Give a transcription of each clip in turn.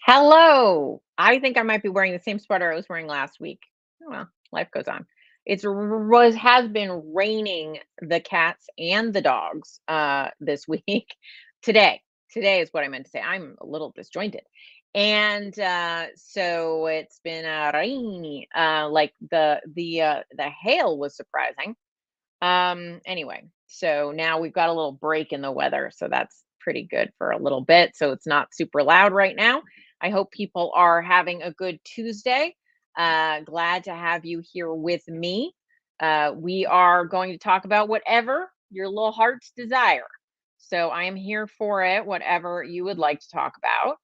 Hello. I think I might be wearing the same sweater I was wearing last week. Oh, well, life goes on. It's was has been raining the cats and the dogs this week. Today. Today is what I meant to say. I'm a little disjointed. And so it's been rainy. Like the hail was surprising. Anyway, so now we've got a little break in the weather, so that's pretty good for a little bit. So it's not super loud right now. I hope people are having a good Tuesday. Glad to have you here with me. We are going to talk about whatever your little heart's desire. So I am here for it, whatever you would like to talk about.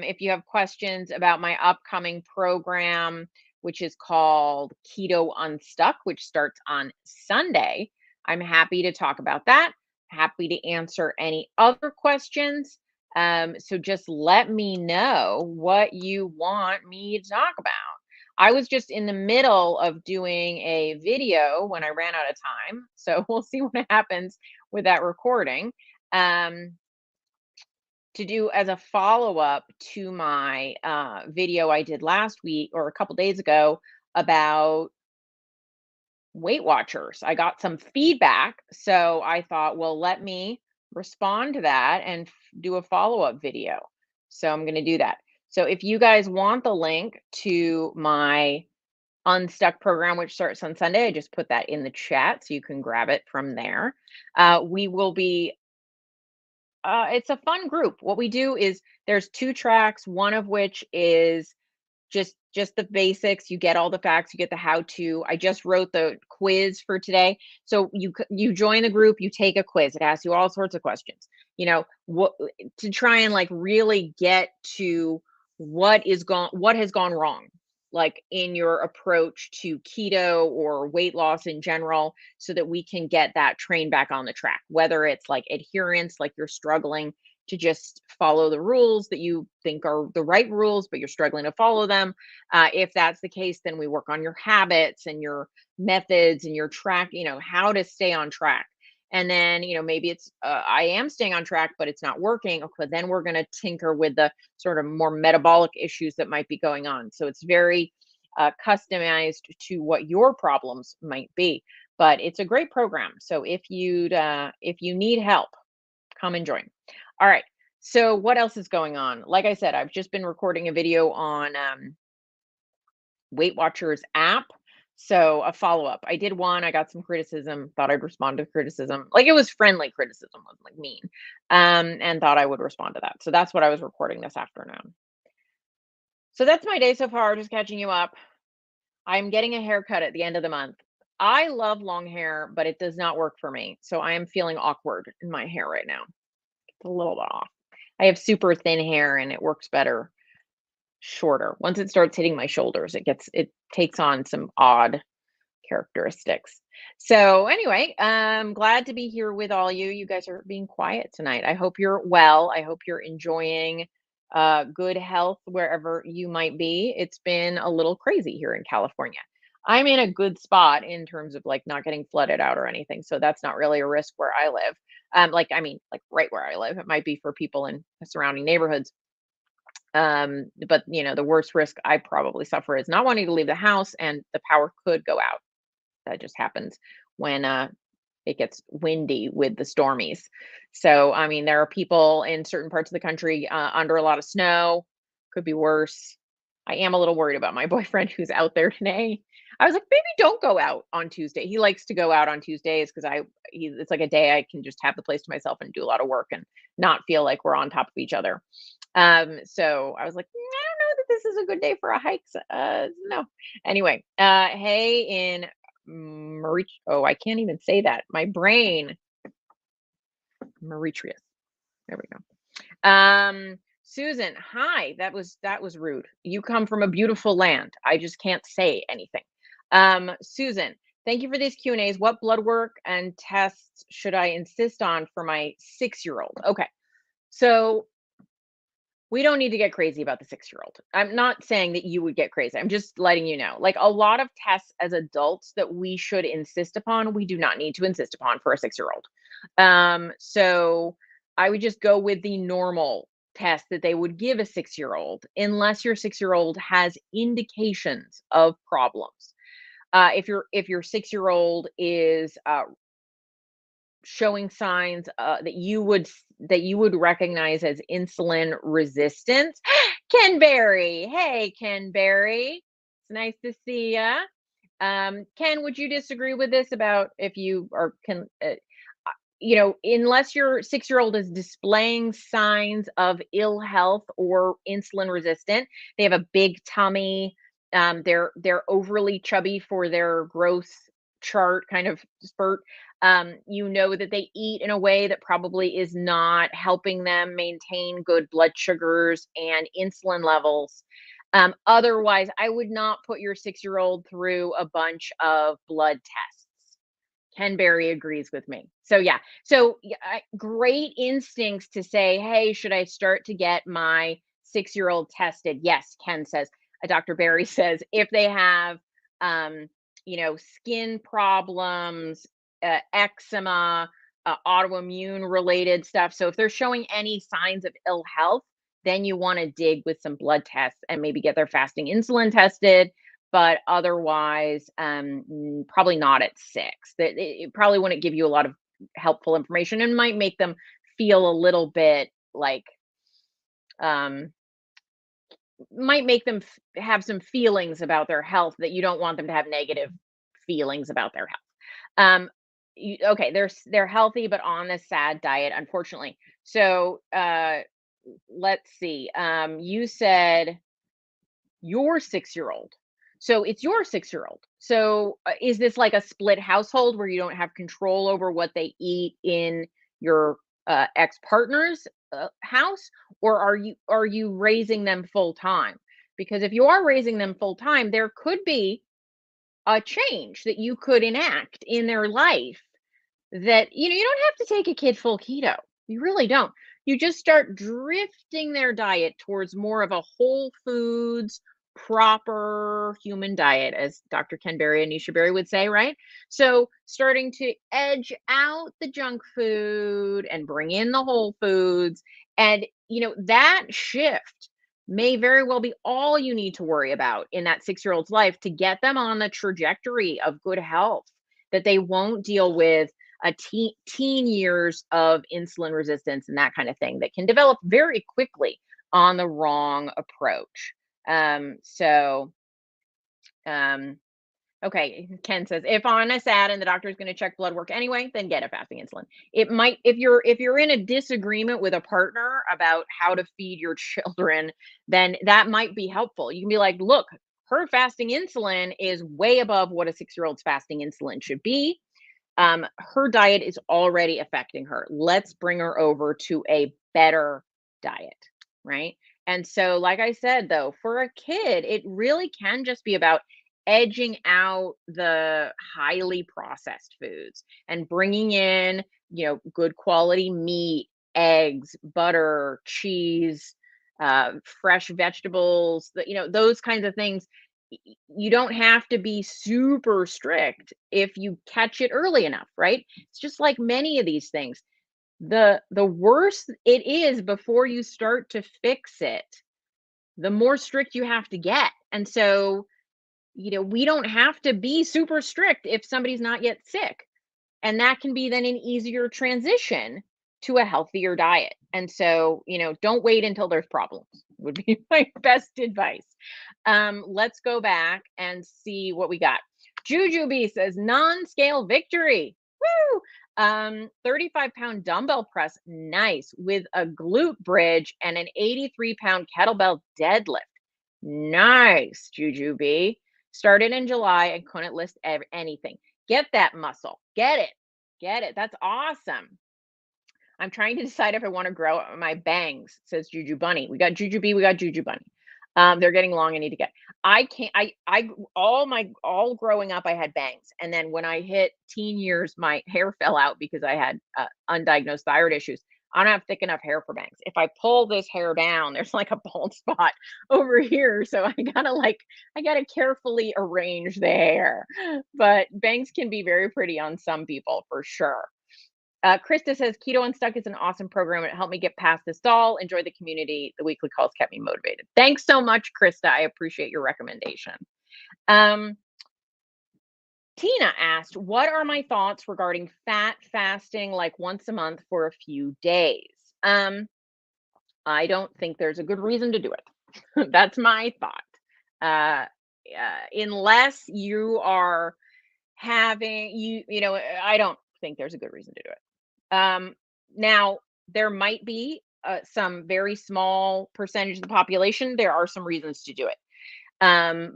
If you have questions about my upcoming program, which is called Keto Unstuck, which starts on Sunday. I'm happy to talk about that. Happy to answer any other questions. So just let me know what you want me to talk about. I was just in the middle of doing a video when I ran out of time. So we'll see what happens with that recording. Um, to do as a follow-up to my video I did last week or a couple days ago about Weight Watchers. I got some feedback, so I thought, well, let me respond to that and do a follow-up video. So I'm going to do that. So if you guys want the link to my Unstuck program, which starts on Sunday, I just put that in the chat so you can grab it from there. We will be it's a fun group. What we do is there's 2 tracks, one of which is just the basics. You get all the facts, you get the how to. I just wrote the quiz for today. So you join the group, you take a quiz. It asks you all sorts of questions. You know, what to try and like really get to what has gone wrong like in your approach to keto or weight loss in general so that we can get that train back on the track, whether it's like adherence, like you're struggling to just follow the rules that you think are the right rules, but you're struggling to follow them. If that's the case, then we work on your habits and your methods and your track, how to stay on track. And then, maybe it's, I am staying on track, but it's not working. Okay, then we're going to tinker with the sort of more metabolic issues that might be going on. So it's very customized to what your problems might be. But it's a great program. So if you need help, come and join. All right. So what else is going on? Like I said, I've just been recording a video on Weight Watchers app. So a follow up. I did one. I got some criticism. Thought I'd respond to criticism. Like it was friendly criticism, wasn't like mean. And thought I would respond to that. So that's what I was recording this afternoon. So that's my day so far. Just catching you up. I'm getting a haircut at the end of the month. I love long hair, but it does not work for me. So I am feeling awkward in my hair right now. It's a little bit off. I have super thin hair and it works better shorter. Once it starts hitting my shoulders, it takes on some odd characteristics. So anyway, I'm glad to be here with all you. You guys are being quiet tonight. I hope you're well. I hope you're enjoying good health wherever you might be. It's been a little crazy here in California. I'm in a good spot in terms of like not getting flooded out or anything. So that's not really a risk where I live. Like right where I live. It might be for people in the surrounding neighborhoods. But the worst risk I probably suffer is not wanting to leave the house and the power could go out. That just happens when it gets windy with the stormies. So, I mean, there are people in certain parts of the country under a lot of snow. Could be worse. I am a little worried about my boyfriend who's out there today. I was like, maybe don't go out on Tuesday. He likes to go out on Tuesdays because it's like a day I can just have the place to myself and do a lot of work and not feel like we're on top of each other. So I was like, I don't know that this is a good day for a hike. No. Anyway, hey in I can't even say that. My brain. Mauritius. There we go. Susan, hi. That was rude. You come from a beautiful land. I just can't say anything. Susan, thank you for these Q&As. What blood work and tests should I insist on for my 6-year-old? Okay. So we don't need to get crazy about the 6-year-old. I'm not saying that you would get crazy. I'm just letting you know. Like a lot of tests as adults that we should insist upon, we do not need to insist upon for a 6-year-old. So I would just go with the normal test that they would give a 6-year-old unless your 6-year-old has indications of problems. If your 6-year-old is showing signs that you would recognize as insulin resistance. Ken Berry, hey Ken Berry, it's nice to see ya. Ken, would you disagree with this about if you are unless your 6-year-old is displaying signs of ill health or insulin resistant, they have a big tummy, they're overly chubby for their growth chart kind of spurt. That they eat in a way that probably is not helping them maintain good blood sugars and insulin levels. Otherwise, I would not put your 6-year-old through a bunch of blood tests. Ken Berry agrees with me. So yeah, great instincts to say, hey, should I start to get my 6-year-old tested? Yes, Ken says. Dr. Berry says if they have, skin problems, eczema, autoimmune related stuff. So if they're showing any signs of ill health, then you want to dig with some blood tests and maybe get their fasting insulin tested. But otherwise, probably not at 6. It probably wouldn't give you a lot of helpful information and might make them feel a little bit like, um, might make them have some feelings about their health that you don't want them to have negative feelings about their health. Okay, they're healthy but on a sad diet, unfortunately. So let's see. You said your 6-year-old. So it's your 6-year-old. So is this like a split household where you don't have control over what they eat in your ex-partner's house, or are you raising them full time? Because if you are raising them full time, there could be a change that you could enact in their life that you don't have to take a kid full keto. You really don't. You just start drifting their diet towards more of a whole foods, proper human diet, as Dr. Ken Berry and Nisha Berry would say, right? So starting to edge out the junk food and bring in the whole foods. And that shift may very well be all you need to worry about in that 6-year-old's life to get them on the trajectory of good health, that they won't deal with a teen years of insulin resistance and that kind of thing that can develop very quickly on the wrong approach. So, okay, Ken says if on a SAD and the doctor is going to check blood work anyway, then get a fasting insulin. It might, if you're in a disagreement with a partner about how to feed your children, then that might be helpful. You can be like, look, her fasting insulin is way above what a 6-year-old's fasting insulin should be. Her diet is already affecting her. Let's bring her over to a better diet, right? And so, like I said, though, for a kid, it really can just be about edging out the highly processed foods and bringing in, good quality meat, eggs, butter, cheese, fresh vegetables, those kinds of things. You don't have to be super strict if you catch it early enough, right? It's just like many of these things. The worse it is before you start to fix it, the more strict you have to get. And so, we don't have to be super strict if somebody's not yet sick. And that can be then an easier transition to a healthier diet. And so, don't wait until there's problems, would be my best advice. Let's go back and see what we got. Jujubee says non-scale victory. Woo! 35-pound dumbbell press, nice, with a glute bridge and an 83-pound kettlebell deadlift. Nice, Jujubee. Started in July and couldn't list anything. Get that muscle. Get it. Get it. That's awesome. I'm trying to decide if I want to grow my bangs, says Juju Bunny. We got Juju B, we got Juju Bunny. They're getting long. I need to get. I can't. All growing up, I had bangs, and then when I hit teen years, my hair fell out because I had undiagnosed thyroid issues. I don't have thick enough hair for bangs. If I pull this hair down, there's like a bald spot over here, so I gotta carefully arrange the hair. But bangs can be very pretty on some people for sure. Krista says Keto Unstuck is an awesome program. It helped me get past this stall. Enjoy the community. The weekly calls kept me motivated. Thanks so much, Krista. I appreciate your recommendation. Um, Tina asked, what are my thoughts regarding fat fasting like once a month for a few days? Um, I don't think there's a good reason to do it. That's my thought. Unless you are having I don't think there's a good reason to do it. Now there might be some very small percentage of the population. There are some reasons to do it.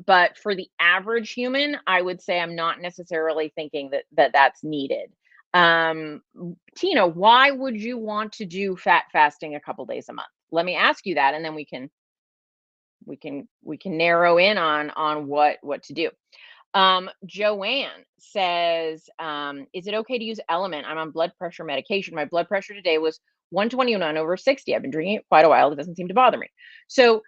But for the average human, I would say I'm not necessarily thinking that's needed. Tina, why would you want to do fat fasting a couple days a month? Let me ask you that, and then we can narrow in on what to do. Joanne says, is it okay to use Element? I'm on blood pressure medication. My blood pressure today was 121 over 60. I've been drinking it quite a while. It doesn't seem to bother me. So,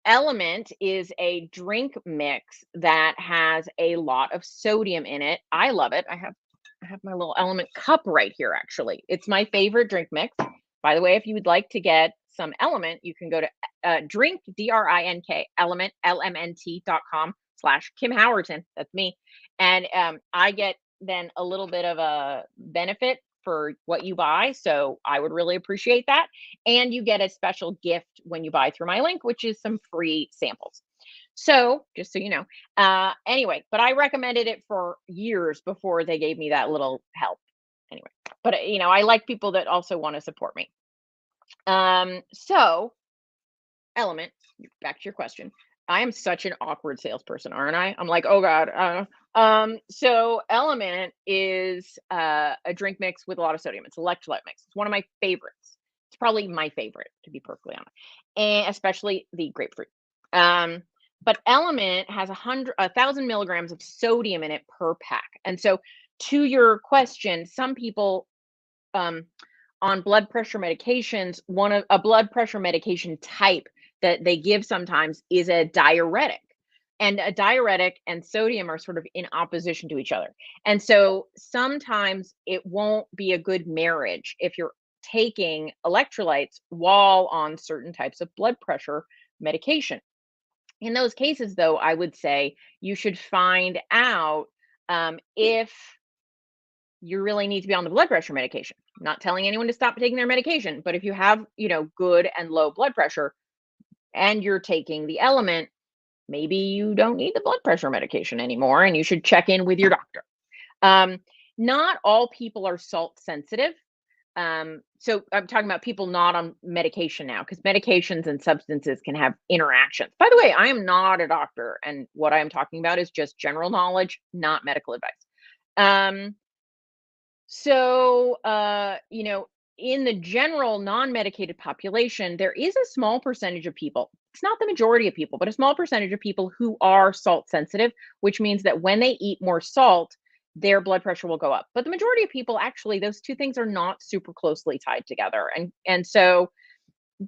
Element is a drink mix that has a lot of sodium in it. I love it. I have my little Element cup right here, actually. It's my favorite drink mix. By the way, if you would like to get some Element, you can go to drink, DRINK, element, LMNT.com/Kim Howerton. That's me. And I get then a little bit of a benefit for what you buy. So I would really appreciate that. And you get a special gift when you buy through my link, which is some free samples. So just so you know, anyway, but I recommended it for years before they gave me that little help. Anyway, but I like people that also want to support me. So Element, back to your question. I am such an awkward salesperson, aren't I? I'm like, oh God. So Element is a drink mix with a lot of sodium. It's electrolyte mix. It's one of my favorites. It's probably my favorite, to be perfectly honest, and especially the grapefruit. But Element has 1,000 milligrams of sodium in it per pack. And so, to your question, some people on blood pressure medications, one of a blood pressure medication type that they give sometimes is a diuretic. And a diuretic and sodium are sort of in opposition to each other. And so sometimes it won't be a good marriage if you're taking electrolytes while on certain types of blood pressure medication. In those cases, though, I would say you should find out if you really need to be on the blood pressure medication. I'm not telling anyone to stop taking their medication, but if you have, good and low blood pressure and you're taking the Element, maybe you don't need the blood pressure medication anymore and you should check in with your doctor. Not all people are salt sensitive. So I'm talking about people not on medication now, because medications and substances can have interactions. By the way, I am not a doctor, and what I am talking about is just general knowledge, not medical advice. So, in the general non-medicated population, there is a small percentage of people. It's not the majority of people, but a small percentage of people who are salt sensitive, which means that when they eat more salt, their blood pressure will go up. But the majority of people, actually, those two things are not super closely tied together. And so,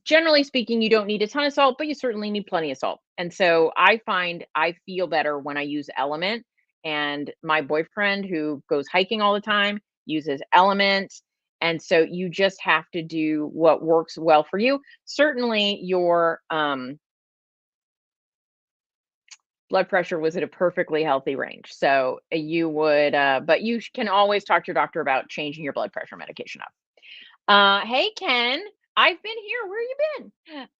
generally speaking, you don't need a ton of salt, but you certainly need plenty of salt. And so I find I feel better when I use Element. And my boyfriend, who goes hiking all the time, uses Element. And so you just have to do what works well for you. Certainly, your blood pressure was at a perfectly healthy range. So you would, but you can always talk to your doctor about changing your blood pressure medication up. Hey, Ken, I've been here. Where you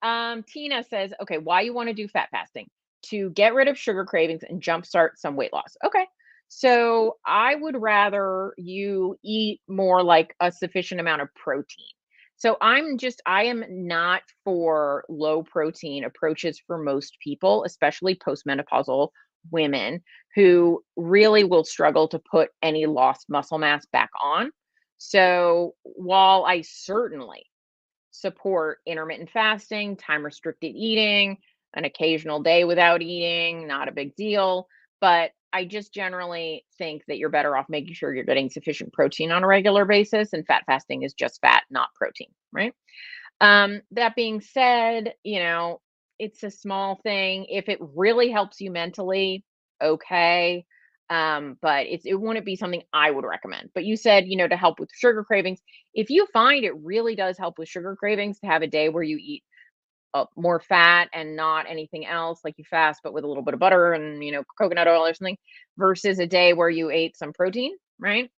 been? Tina says, okay, why you want to do fat fasting? To get rid of sugar cravings and jumpstart some weight loss. Okay. So I would rather you eat more like a sufficient amount of protein. So I am not for low protein approaches for most people, especially postmenopausal women who really will struggle to put any lost muscle mass back on. So while I certainly support intermittent fasting, time restricted eating, an occasional day without eating, not a big deal. But I just generally think that you're better off making sure you're getting sufficient protein on a regular basis. And fat fasting is just fat, not protein, right? That being said, it's a small thing. If it really helps you mentally, okay. But it wouldn't be something I would recommend. But you said, to help with sugar cravings. If you find it really does help with sugar cravings to have a day where you eat more fat and not anything else, like you fast, but with a little bit of butter and, coconut oil or something, versus a day where you ate some protein, right?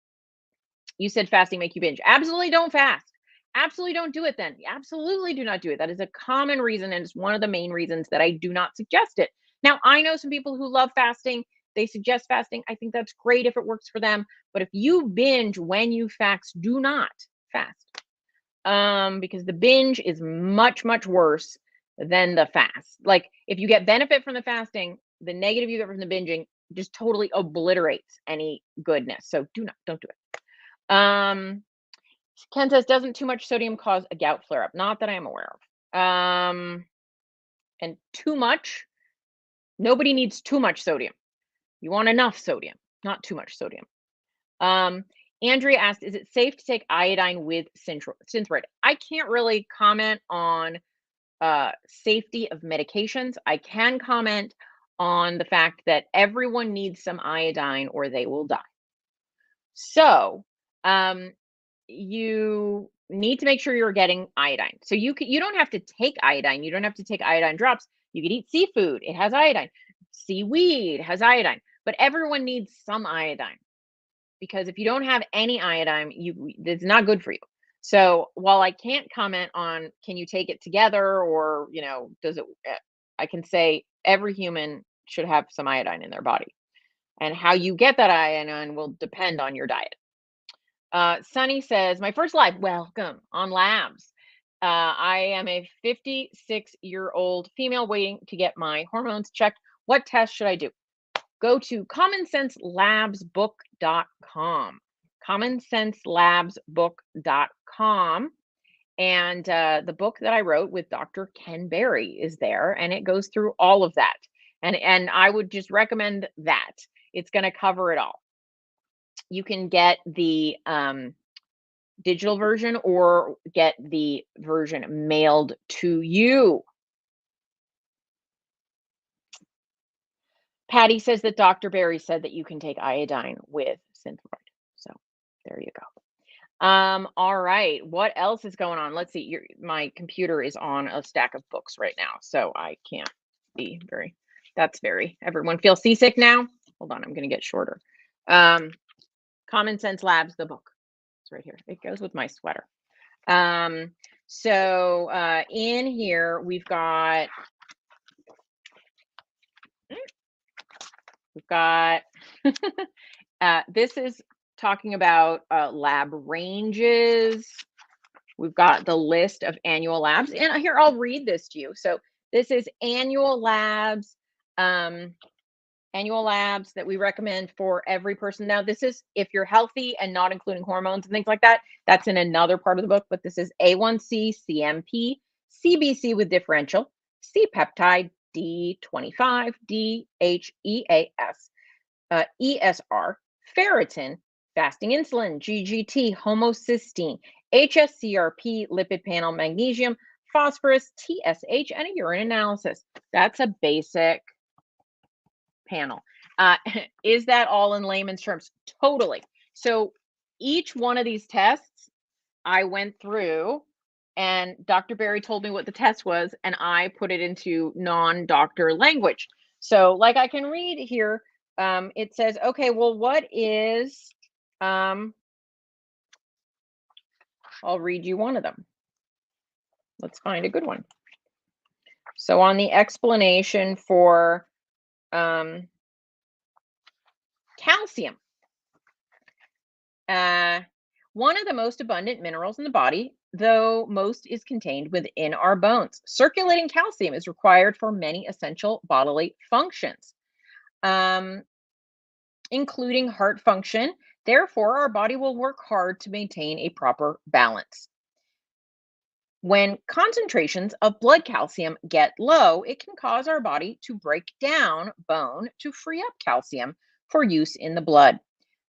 You said fasting make you binge. Absolutely don't fast. Absolutely don't do it then. Absolutely do not do it. That is a common reason, and it's one of the main reasons that I do not suggest it. Now, I know some people who love fasting. They suggest fasting. I think that's great if it works for them. But if you binge when you fast, do not fast. Because the binge is much, much worse than the fast. Like, if you get benefit from the fasting, the negative you get from the binging just totally obliterates any goodness. So don't do it. Ken says, doesn't too much sodium cause a gout flare up? Not that I am aware of. And too much, nobody needs too much sodium. You want enough sodium, not too much sodium. Andrea asked, is it safe to take iodine with Synthroid? I can't really comment on safety of medications. I can comment on the fact that everyone needs some iodine or they will die. So, you need to make sure you're getting iodine. So you don't have to take iodine. You don't have to take iodine drops. You could eat seafood. It has iodine. Seaweed has iodine. But everyone needs some iodine, because if you don't have any iodine, it's not good for you. So while I can't comment on can you take it together or, does it, I can say every human should have some iodine in their body. And how you get that iodine will depend on your diet. Sunny says, my first live, welcome on labs. I am a 56-year-old female waiting to get my hormones checked. What test should I do? Go to commonsenselabsbook.com. commonsenselabsbook.com. And the book that I wrote with Dr. Ken Berry is there, and it goes through all of that. And I would just recommend that. It's going to cover it all. You can get the digital version or get the version mailed to you. Patty says that Dr. Berry said that you can take iodine with Synthroid. So there you go. All right. What else is going on? Let's see. My computer is on a stack of books right now, so I can't be very. Everyone feel seasick now? Hold on. I'm going to get shorter. Common Sense Labs, the book. It's right here. It goes with my sweater. So in here we've got this is talking about lab ranges. We've got the list of annual labs, and here I'll read this to you. So this is annual labs that we recommend for every person. Now, this is if you're healthy and not including hormones and things like that. That's in another part of the book, but this is A1C, CMP, CBC with differential, C-peptide, D25, DHEAS, ESR, ferritin, fasting insulin, GGT, homocysteine, HSCRP, lipid panel, magnesium, phosphorus, TSH, and a urine analysis. That's a basic panel. Is that all in layman's terms? Totally. So each one of these tests I went through, and Dr. Berry told me what the test was, and I put it into non-doctor language. So like I can read here, it says, okay, well, what is, I'll read you one of them. Let's find a good one. So on the explanation for calcium, one of the most abundant minerals in the body, though most is contained within our bones. Circulating calcium is required for many essential bodily functions, including heart function. Therefore, our body will work hard to maintain a proper balance. When concentrations of blood calcium get low, it can cause our body to break down bone to free up calcium for use in the blood.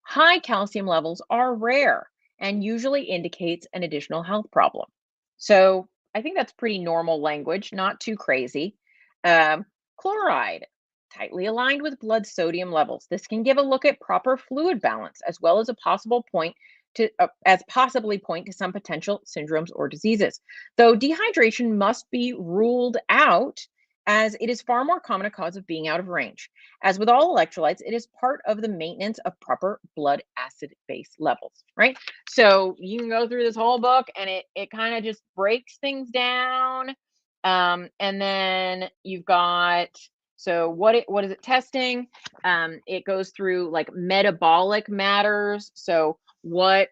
High calcium levels are rare and usually indicates an additional health problem. So I think that's pretty normal language, not too crazy. Chloride, tightly aligned with blood sodium levels. This can give a look at proper fluid balance as well as a possible point to as possibly point to some potential syndromes or diseases. Though dehydration must be ruled out as it is far more common a cause of being out of range. As with all electrolytes, it is part of the maintenance of proper blood acid base levels, right? So you can go through this whole book and it kind of just breaks things down. And then you've got so what is it testing? It goes through like metabolic matters. So what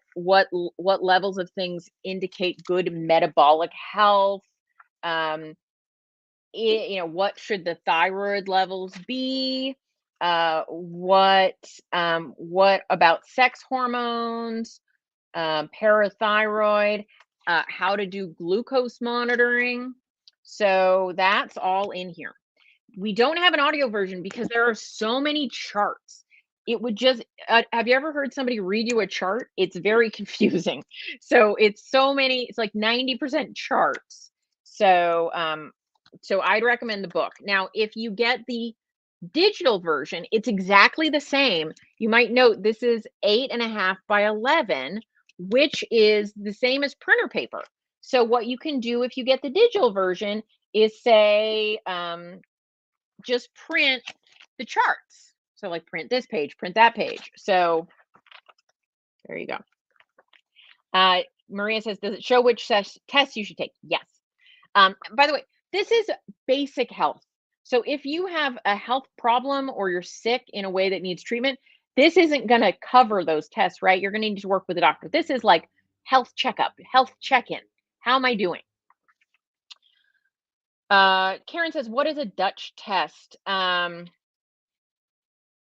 levels of things indicate good metabolic health? Um, what should the thyroid levels be? What about sex hormones? Parathyroid? How to do glucose monitoring? So that's all in here. We don't have an audio version because there are so many charts. It would just have you ever heard somebody read you a chart? It's very confusing. So it's so many, it's like 90% charts. So I'd recommend the book. Now, if you get the digital version, it's exactly the same. You might note this is 8.5 by 11, which is the same as printer paper. So what you can do if you get the digital version is say, just print the charts. So like print this page, print that page. So there you go. Maria says, does it show which tests you should take? Yes. By the way, this is basic health. So if you have a health problem or you're sick in a way that needs treatment, this isn't going to cover those tests, right? You're going to need to work with a doctor. This is like health checkup, health check-in. How am I doing? Karen says, what is a Dutch test? The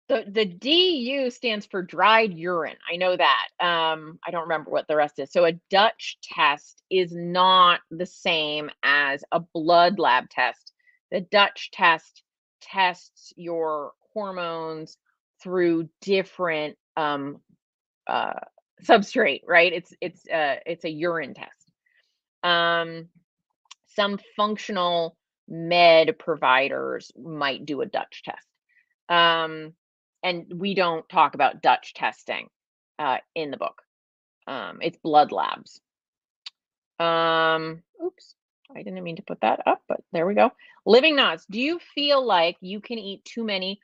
DU stands for dried urine. I know that. I don't remember what the rest is. So a Dutch test is not the same as a blood lab test. The Dutch test tests your hormones through different substrate, right? It's a urine test. Some functional med providers might do a Dutch test. And we don't talk about Dutch testing in the book. It's blood labs. Oops, I didn't mean to put that up, but there we go. Living Knots, do you feel like you can eat too many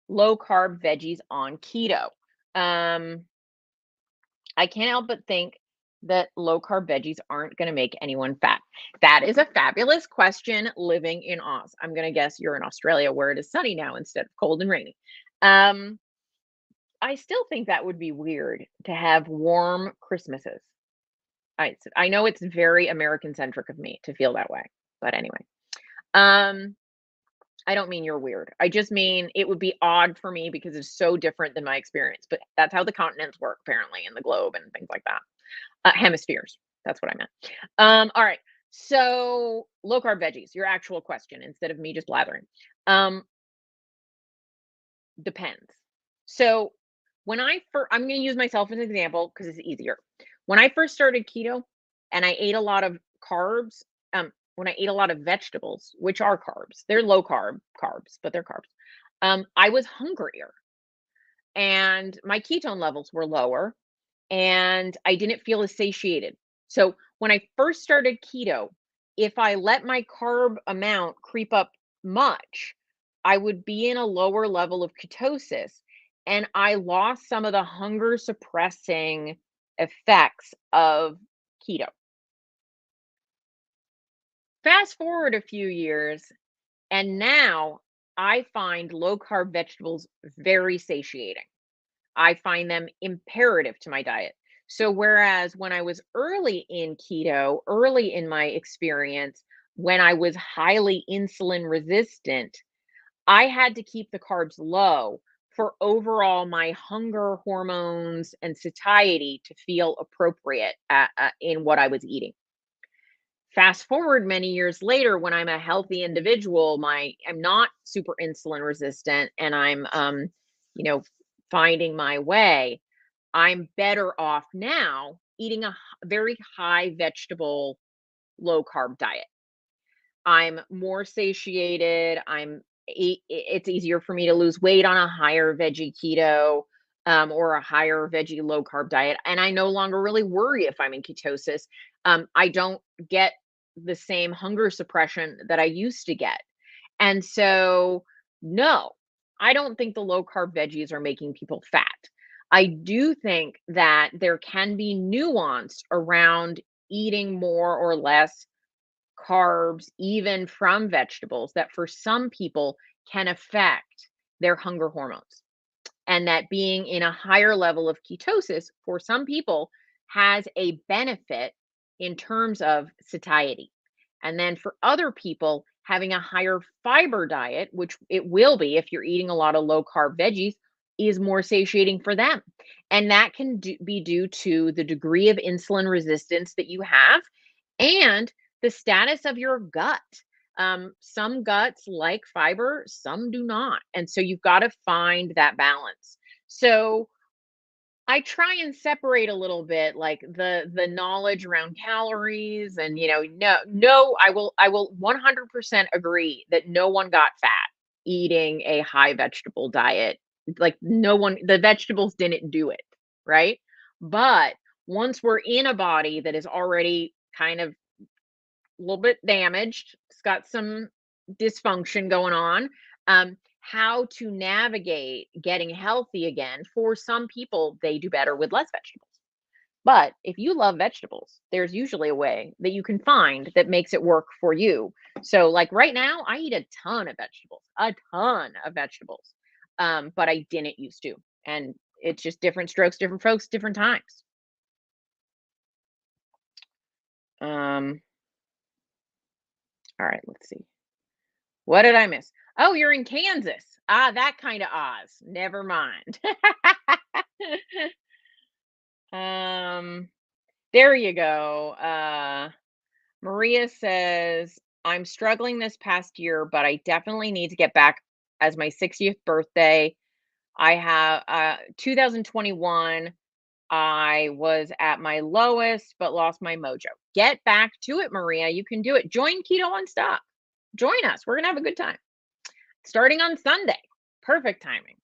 low carb veggies on keto? I can't help but think that low carb veggies aren't going to make anyone fat. That is a fabulous question living in Oz. I'm going to guess you're in Australia where it is sunny now instead of cold and rainy. I still think that would be weird to have warm Christmases. I know it's very American centric of me to feel that way, but anyway. I don't mean you're weird. I just mean it would be odd for me because it's so different than my experience. But that's how the continents work, apparently, in the globe and things like that. Hemispheres. That's what I meant. All right. So low carb veggies, your actual question instead of me just blathering. Depends. So when I'm going to use myself as an example because it's easier. When I first started keto and I ate a lot of carbs, when I ate a lot of vegetables, which are carbs, they're low carbs, but they're carbs. I was hungrier and my ketone levels were lower and I didn't feel as satiated. So when I first started keto, if I let my carb amount creep up much, I would be in a lower level of ketosis and I lost some of the hunger suppressing effects of keto. Fast forward a few years, and now I find low carb vegetables very satiating. I find them imperative to my diet. So, whereas when I was early in keto, early in my experience, when I was highly insulin resistant, I had to keep the carbs low for overall my hunger hormones and satiety to feel appropriate in what I was eating. Fast forward many years later when I'm a healthy individual, I'm not super insulin resistant and I'm you know, finding my way. I'm better off now eating a very high vegetable low carb diet. I'm more satiated, I'm it's easier for me to lose weight on a higher veggie keto, or a higher veggie low carb diet. And I no longer really worry if I'm in ketosis. I don't get the same hunger suppression that I used to get. And so, no, I don't think the low carb veggies are making people fat. I do think that there can be nuance around eating more or less carbs, even from vegetables, that for some people can affect their hunger hormones. And that being in a higher level of ketosis for some people has a benefit in terms of satiety. And then for other people, having a higher fiber diet, which it will be if you're eating a lot of low carb veggies, is more satiating for them. And that can be due to the degree of insulin resistance that you have and the status of your gut. Some guts like fiber, some do not. And so you've got to find that balance. So I try and separate a little bit like the knowledge around calories and no, I will 100% agree that no one got fat eating a high vegetable diet. Like no one, the vegetables didn't do it, right? But once we're in a body that is already kind of a little bit damaged, it's got some dysfunction going on. How to navigate getting healthy again. For some people, they do better with less vegetables. But if you love vegetables, there's usually a way that you can find that makes it work for you. So, like right now, I eat a ton of vegetables, but I didn't used to. And it's just different strokes, different folks, different times. Um, all right, let's see. What did I miss? Oh, you're in Kansas. Ah, that kind of Oz. Never mind. um, there you go. Maria says, I'm struggling this past year, but I definitely need to get back as my 60th birthday. I have 2021. I was at my lowest, but lost my mojo. Get back to it, Maria. You can do it. Join Keto Unstuck. Join us. We're gonna have a good time. Starting on Sunday. Perfect timing.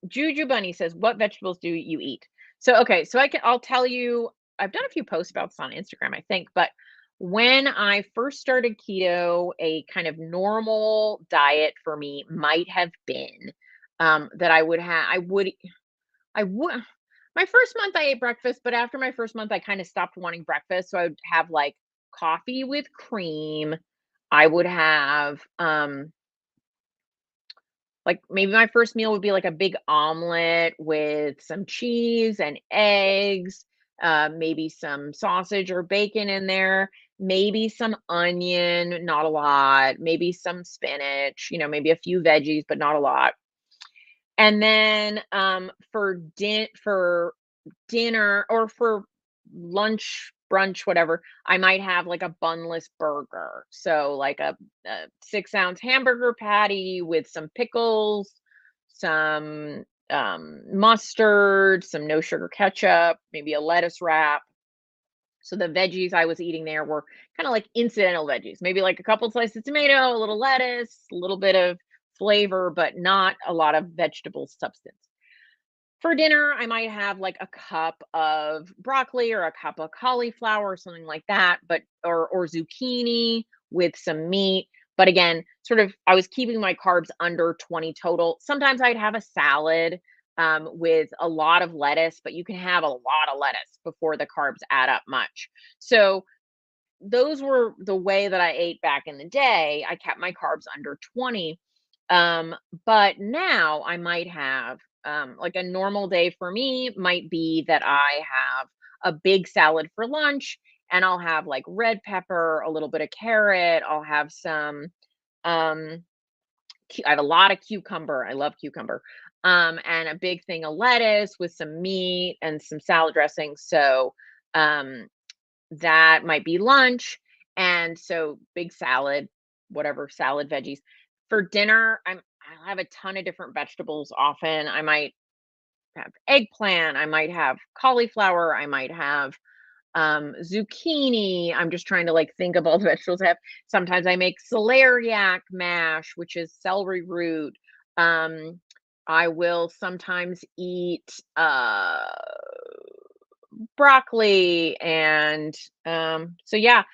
Juju Bunny says, "What vegetables do you eat?" So okay, so I'll tell you. I've done a few posts about this on Instagram, I think, but when I first started keto, a kind of normal diet for me might have been that I would. My first month I ate breakfast, but after my first month I kind of stopped wanting breakfast, so I would have like coffee with cream. I would have like, maybe my first meal would be, like, a big omelet with some cheese and eggs, maybe some sausage or bacon in there, maybe some onion, not a lot, maybe some spinach, maybe a few veggies, but not a lot. And then, for dinner or for lunch, brunch, whatever, I might have like a bunless burger. So like a 6-ounce hamburger patty with some pickles, some mustard, some no sugar ketchup, maybe a lettuce wrap. So the veggies I was eating there were kind of like incidental veggies, maybe like a couple slices of tomato, a little lettuce, a little bit of flavor, but not a lot of vegetable substance. For dinner, I might have like a cup of broccoli or a cup of cauliflower or something like that, but or zucchini with some meat. But again, sort of I was keeping my carbs under 20 total. Sometimes I'd have a salad with a lot of lettuce, but you can have a lot of lettuce before the carbs add up much. So those were the way that I ate back in the day. I kept my carbs under 20. Um, but now I might have like a normal day for me might be that I have a big salad for lunch and I'll have like red pepper, a little bit of carrot, I'll have some um I have a lot of cucumber. I love cucumber. And a big thing of lettuce with some meat and some salad dressing. So um that might be lunch, and so big salad, whatever, salad, veggies. For dinner, I'll have a ton of different vegetables often. I might have eggplant, I might have cauliflower, I might have Zucchini. I'm just trying to like think of all the vegetables I have. Sometimes I make celeriac mash, which is celery root. Um, I will sometimes eat broccoli and so yeah,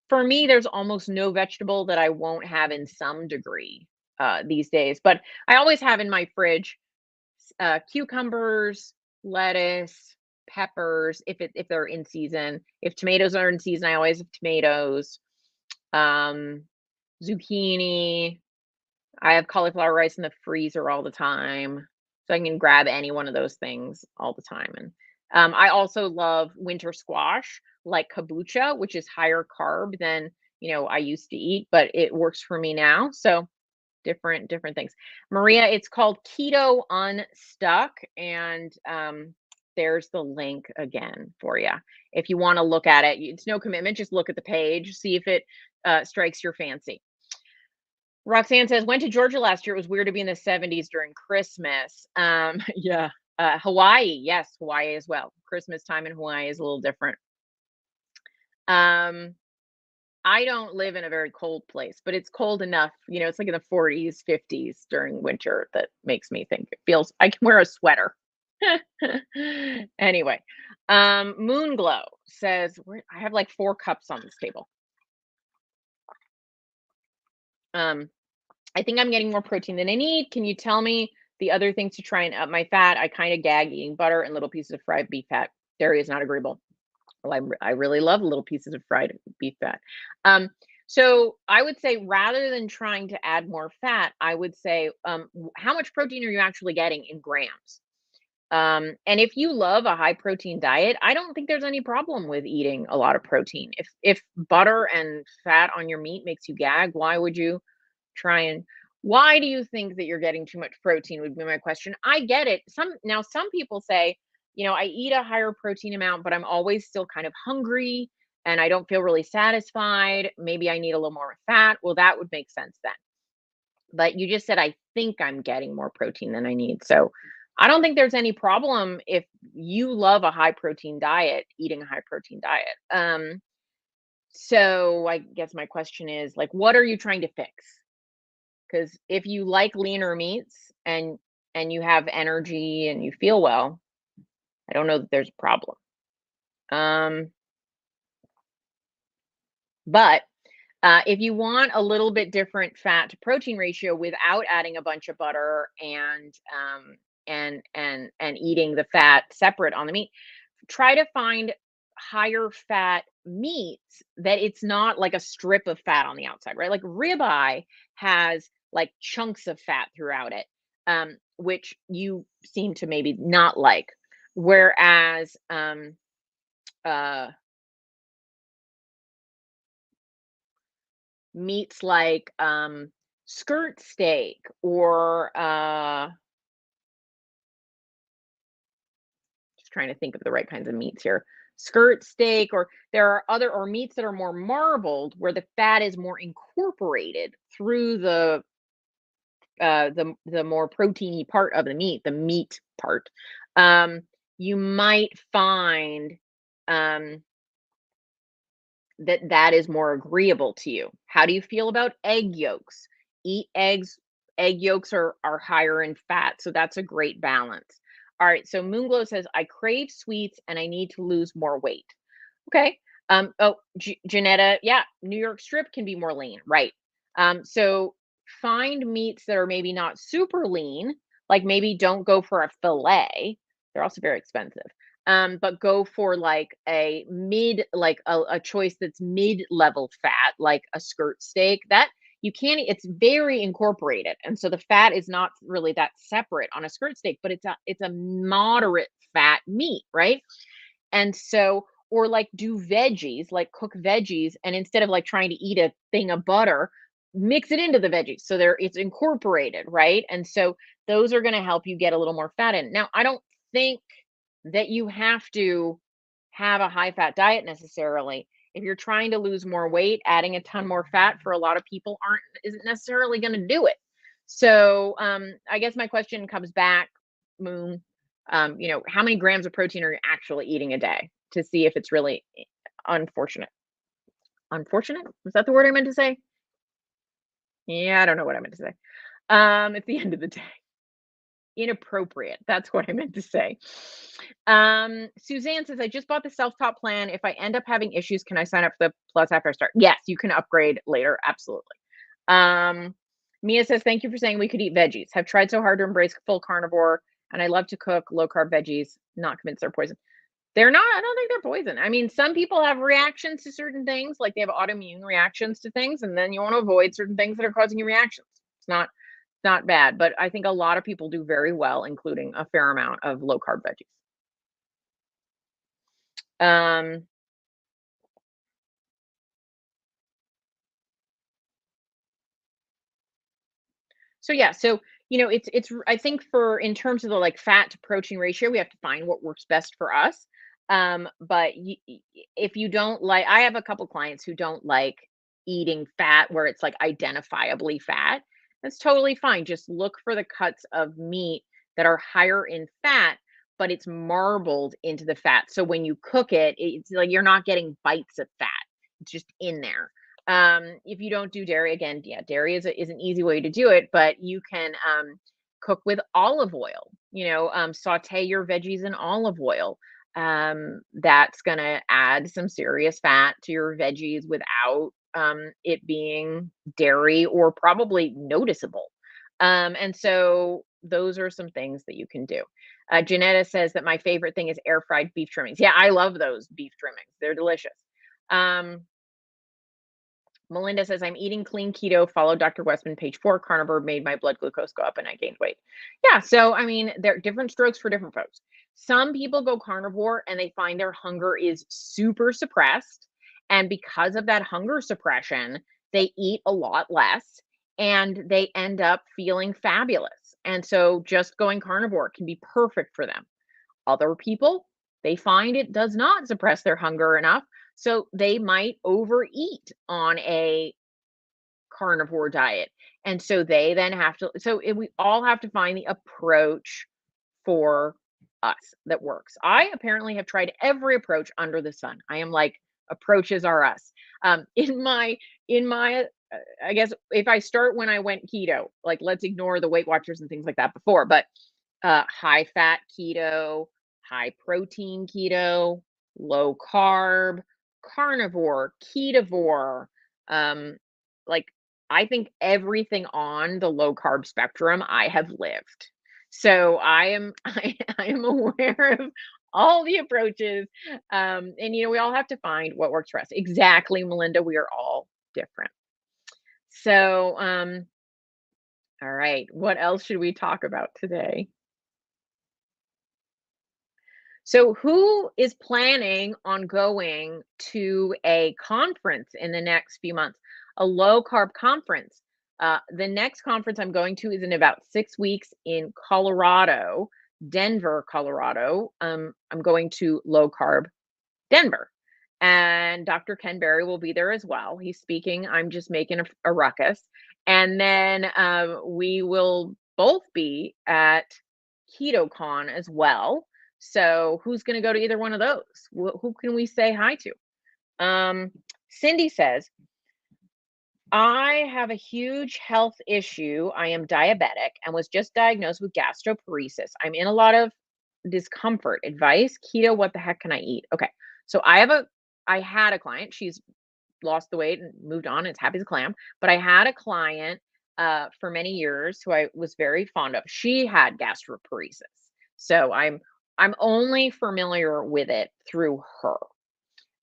for me there's almost no vegetable that I won't have in some degree these days. But I always have in my fridge cucumbers, lettuce, peppers if they're in season. If tomatoes are in season, I always have tomatoes, um, zucchini. I have cauliflower rice in the freezer all the time, so I can grab any one of those things all the time. And I also love winter squash, like kabocha, which is higher carb than I used to eat, but it works for me now. So different things. Maria, it's called Keto Unstuck, and there's the link again for you if you want to look at it. It's no commitment, just look at the page, see if it strikes your fancy. Roxanne says, went to Georgia last year. It was weird to be in the 70s during Christmas. Yeah. Hawaii, yes, Hawaii as well. Christmas time in Hawaii is a little different. I don't live in a very cold place, but it's cold enough, it's like in the 40s, 50s during winter that makes me think it feels I can wear a sweater. Anyway, Moonglow says, I have like 4 cups on this table. I think I'm getting more protein than I need. Can you tell me the other things to try and up my fat? I kind of gag eating butter and little pieces of fried beef fat. Dairy is not agreeable. Well, I really love little pieces of fried beef fat. So I would say rather than trying to add more fat, I would say, how much protein are you actually getting in grams? And if you love a high protein diet, I don't think there's any problem with eating a lot of protein. If butter and fat on your meat makes you gag, why would you try and why do you think that you're getting too much protein would be my question. I get it. Some people say, I eat a higher protein amount, but I'm always still kind of hungry and I don't feel really satisfied. Maybe I need a little more fat. Well, that would make sense then. But you just said, I think I'm getting more protein than I need. So I don't think there's any problem if you love a high protein diet, eating a high protein diet. So I guess my question is like, what are you trying to fix? Because if you like leaner meats and you have energy and you feel well, I don't know that there's a problem. But if you want a little bit different fat to protein ratio without adding a bunch of butter and eating the fat separate on the meat, try to find higher fat meats that it's not like a strip of fat on the outside, right? Like ribeye has like chunks of fat throughout it, which you seem to maybe not like. Whereas uh, meats like skirt steak or just trying to think of the right kinds of meats here. Skirt steak, or there are other or meats that are more marbled where the fat is more incorporated through the more proteiny part of the meat, the meat part. You might find um that is more agreeable to you. How do you feel about egg yolks? Eat eggs. Egg yolks are higher in fat, so that's a great balance. All right, so Moonglow says, I crave sweets and I need to lose more weight. Okay. Oh, Janetta, yeah, New York strip can be more lean, right? So find meats that are maybe not super lean, like maybe don't go for a fillet. They're also very expensive. But go for like a mid, like a choice that's mid-level fat, like a skirt steak. That you can't, it's very incorporated. And so the fat is not really that separate on a skirt steak, but it's a moderate fat meat, right? And so, or like do veggies, like cook veggies, and instead of like trying to eat a thing of butter, mix it into the veggies. So it's incorporated, right? And so those are going to help you get a little more fat in. Now, I don't think that you have to have a high fat diet necessarily. If you're trying to lose more weight, adding a ton more fat for a lot of people isn't necessarily going to do it. So I guess my question comes back, Moon. How many grams of protein are you actually eating a day? to see if it's really unfortunate. Unfortunate? Was that the word I meant to say? Yeah, I don't know what I meant to say. At the end of the day, inappropriate. That's what I meant to say. Suzanne says, I just bought the self-taught plan. If I end up having issues, can I sign up for the plus after I start? Yes, you can upgrade later. Absolutely. Um, Mia says, thank you for saying we could eat veggies. Have tried so hard to embrace full carnivore, and I love to cook low carb veggies. Not convinced they're poison. They're not. I don't think they're poison. I mean, some people have reactions to certain things, like they have autoimmune reactions to things, and then you want to avoid certain things that are causing you reactions. It's not bad, but I think a lot of people do very well, including a fair amount of low carb veggies. Um, So yeah, I think for in terms of the like fat to protein ratio, we have to find what works best for us. But if you don't like, I have a couple clients who don't like eating fat where it's like identifiably fat. That's totally fine. Just look for the cuts of meat that are higher in fat, but it's marbled into the fat. So when you cook it, it's like you're not getting bites of fat. It's just in there. If you don't do dairy, again, yeah, dairy is an easy way to do it, but you can cook with olive oil. Saute your veggies in olive oil. That's gonna add some serious fat to your veggies without it being dairy or probably noticeable. And so those are some things that you can do. Janetta says that my favorite thing is air fried beef trimmings. Yeah, I love those beef trimmings. They're delicious. Um, Melinda says, I'm eating clean keto, follow Dr. Westman, page 4, carnivore made my blood glucose go up and I gained weight. Yeah, so I mean, there are different strokes for different folks. Some people go carnivore and they find their hunger is super suppressed. And because of that hunger suppression, they eat a lot less and they end up feeling fabulous. And so just going carnivore can be perfect for them. Other people, they find it does not suppress their hunger enough, so they might overeat on a carnivore diet. And so they then have to we all have to find the approach for us that works. I apparently have tried every approach under the sun. I am like approaches are us. In my I guess if I start when I went keto, like let's ignore the Weight Watchers and things like that before, but high fat keto, high protein keto, low carb, carnivore, ketovore. Um, like I think everything on the low carb spectrum I have lived. So I am I am aware of all the approaches. And we all have to find what works for us. Exactly, Melinda. We are all different. So all right. What else should we talk about today? So, who is planning on going to a conference in the next few months? A low carb conference. The next conference I'm going to is in about 6 weeks in Colorado, Denver, Colorado. I'm going to low carb Denver. And Dr. Ken Berry will be there as well. He's speaking. I'm just making a ruckus. And then we will both be at KetoCon as well. So who's going to go to either one of those? Who can we say hi to? Cindy says, I have a huge health issue. I am diabetic and was just diagnosed with gastroparesis. I'm in a lot of discomfort. Advice, keto, what the heck can I eat? Okay. So I had a client. She's lost the weight and moved on. It's happy as a clam. But I had a client for many years who I was very fond of. She had gastroparesis. So I'm only familiar with it through her.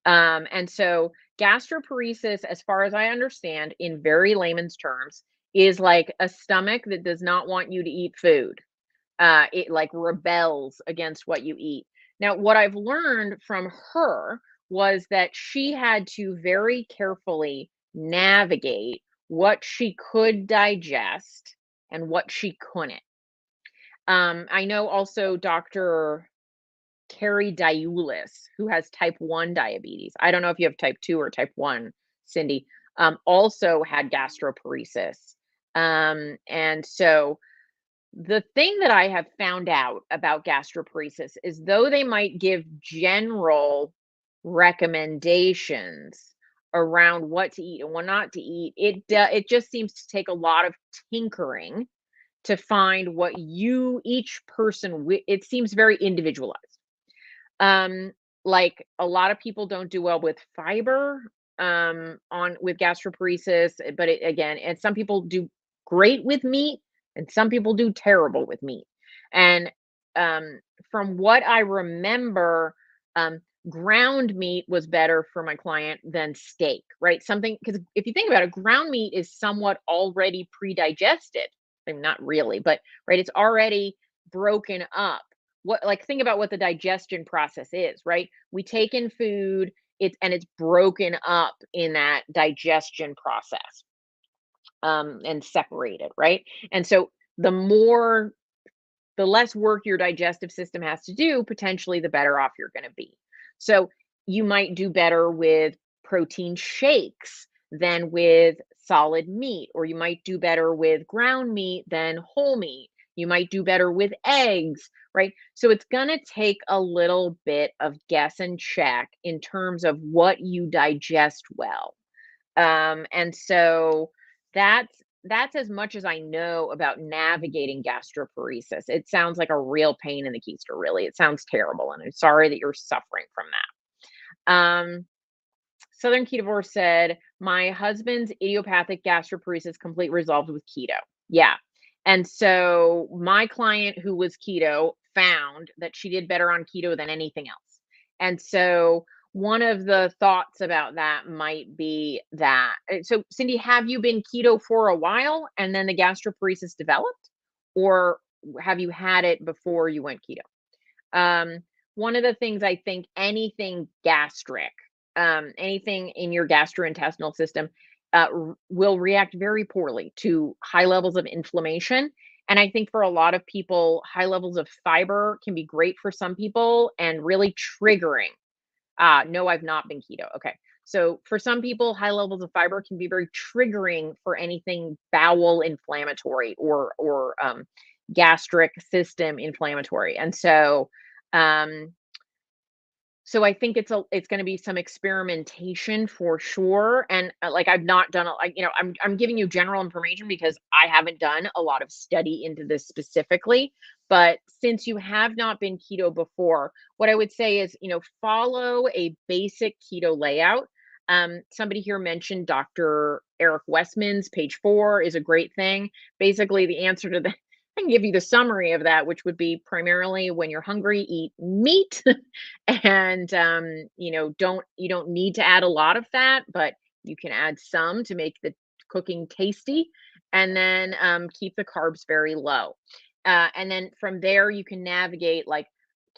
And so gastroparesis, as far as I understand, in very layman's terms, is like a stomach that does not want you to eat food. It like rebels against what you eat. Now, what I've learned from her was that she had to very carefully navigate what she could digest and what she couldn't. I know also Dr. Carrie Diulis, who has type 1 diabetes. I don't know if you have type 2 or type 1, Cindy, also had gastroparesis. And so the thing that I have found out about gastroparesis is though they might give general recommendations around what to eat and what not to eat, it just seems to take a lot of tinkering to find what each person it seems very individualized. Um, like a lot of people don't do well with fiber on with gastroparesis, but again, and some people do great with meat and some people do terrible with meat. And um, from what I remember, um, ground meat was better for my client than steak, right? Something because if you think about it, ground meat is somewhat already pre-digested. I mean, not really, but right, it's already broken up. What like think about what the digestion process is, right? We take in food, it's broken up in that digestion process, and separated, right? And so the more the less work your digestive system has to do, potentially the better off you're going to be. So you might do better with protein shakes than with solid meat, or you might do better with ground meat than whole meat. You might do better with eggs, right? So it's going to take a little bit of guess and check in terms of what you digest well. And so that's as much as I know about navigating gastroparesis. It sounds like a real pain in the keister, really. It sounds terrible, and I'm sorry that you're suffering from that. Southern Ketovore said, "My husband's idiopathic gastroparesis complete resolved with keto." Yeah. And so my client who was keto found that she did better on keto than anything else. And so one of the thoughts about that might be that. So, Cindy, have you been keto for a while and then the gastroparesis developed? Or have you had it before you went keto? Um, One of the things I think anything gastric, anything in your gastrointestinal system, will react very poorly to high levels of inflammation. And I think for a lot of people, high levels of fiber can be great for some people and really triggering. No, I've not been keto. Okay. So for some people, high levels of fiber can be very triggering for anything bowel inflammatory or gastric system inflammatory. And um, so I think it's going to be some experimentation for sure. And like I've not done I'm giving you general information because I haven't done a lot of study into this specifically. But since you have not been keto before, what I would say is, follow a basic keto layout. Somebody here mentioned Dr. Eric Westman's page 4 is a great thing. Basically, the answer to the I can give you the summary of that, which would be primarily when you're hungry, eat meat. And you don't need to add a lot of fat, but you can add some to make the cooking tasty, and then keep the carbs very low. And then from there you can navigate, like,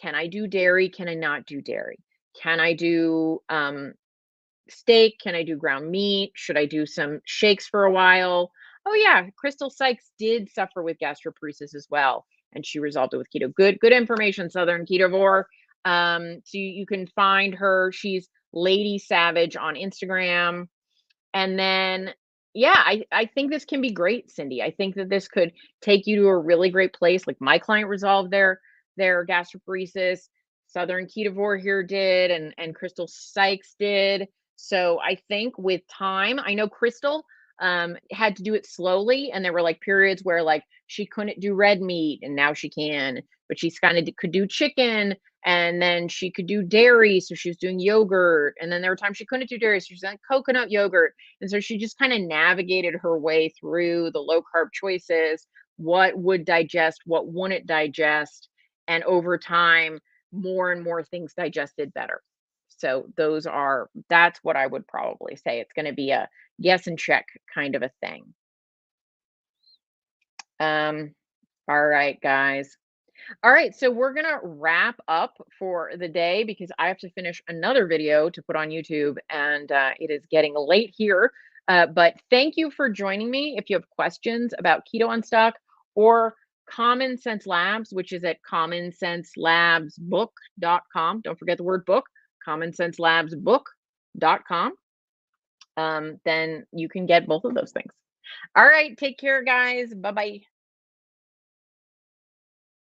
can I do dairy, can I not do dairy, can I do steak, can I do ground meat, should I do some shakes for a while? Oh yeah, Crystal Sykes did suffer with gastroparesis as well, and she resolved it with keto. Good information, Southern Ketovore. So you can find her. She's Lady Savage on Instagram. And then, yeah, I think this can be great, Cindy. I think that this could take you to a really great place. Like my client resolved their gastroparesis. Southern Ketovore here did, and Crystal Sykes did. So I think with time, I know Crystal had to do it slowly, and there were like periods where like she couldn't do red meat, and now she can, but she's kind of could do chicken, and then she could do dairy, so she was doing yogurt, and then there were times she couldn't do dairy, so she was doing coconut yogurt, and so she just kind of navigated her way through the low carb choices, what would digest, what wouldn't digest, and over time, more and more things digested better. So that's what I would probably say. It's going to be a guess and check kind of a thing. Um, all right, guys. All right, so we're gonna wrap up for the day because I have to finish another video to put on YouTube, and it is getting late here. But thank you for joining me. If you have questions about Keto Unstuck or Common Sense Labs, which is at commonsenselabsbook.com. Don't forget the word book, commonsenselabsbook.com. Then you can get both of those things. All right, take care, guys. Bye bye.